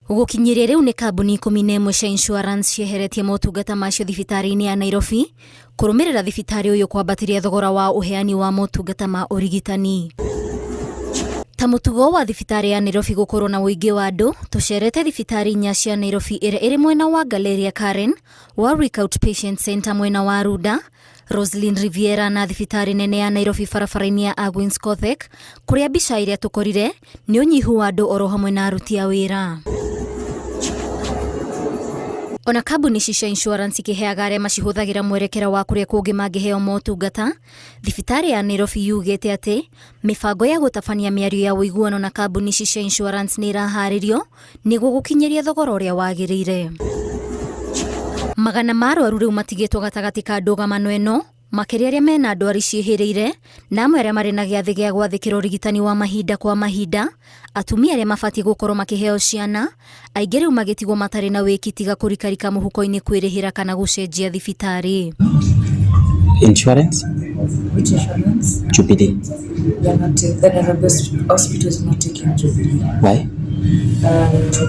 Gukinyiria riu ni kambuni 11 cia insurance cieheretie motungata macio thibitari-ini ya Nairobi kurumirira thibitari uyu kwambatiria thogora wa uheani wa motungata ma urigitani. Ta mutugo wa thibitari ya Nairobi gukorwo na uingi wa andu, tucerete thibitari nya cia Nairobi iri mwena wa Galleria Karen, Warwick Outpatient Center mwena wa Ruda, Roslyn Riviera na thibitari nene ya Nairobi barabara-ini ya Agwins Kothek, kuria mbica iria tukorire ni unyihu wa andu oro hamwe na aruti a wira. Ona kambuni cia insurance ikiheaga aria macihuthagira mwerekera wa kuria kungi mangiheo motungata, thibitari ya Nairobi yugite ati mibango ya gutabania miario ya uiguano na kambuni cia insurance ni iraharirio niguo gukinyeria thogora uria wagirire. Magana ma arwaru riu matigitwo gatagati ka ndũgamano ĩno, makiria aria mena ndwari ciĩhĩrĩire na amwe aria mari na giathi gia gwathĩkĩra ũrigitani wa mahinda kwa mahinda, atumia aria mabatie gukorwo makiheo ciana, aingĩ riu magitigwo matari na wĩki tiga kũrikarika mũhuko-inĩ kwĩrĩhĩra kana gucenjia thibitari. Insurance? Which insurance? Jubilee. They're not the Nairobi hospital is not taking Jubilee. Why?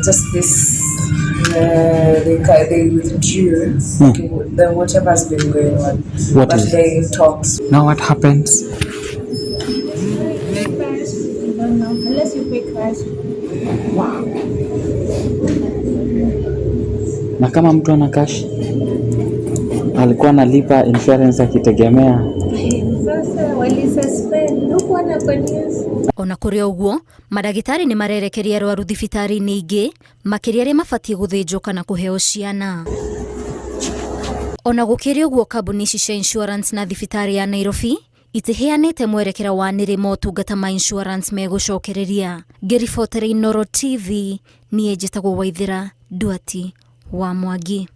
Just this, they withdrew. Okay, then whatever has been going on. What but is they in talks. Now what happens? I don't know, unless you pay cash. Na kama mtu ana cash alikuwa analipa insurance akitegemea. Sasa walisuspend huko na police. Ona kuri uguo madagitari ni marerekeria arwaru thibitari-ini ingi makiria aria mabatie guthinjwo kana kuheo ciana. Ona gukiri uguo kambuni cia insurance na thibitari ya Nairobi itiheanite mwerekera wa niri motungata ma insurance megucokereria. Ngiribotera Inooro TV, nie njitagwo Waithira Duati wa Mwangi.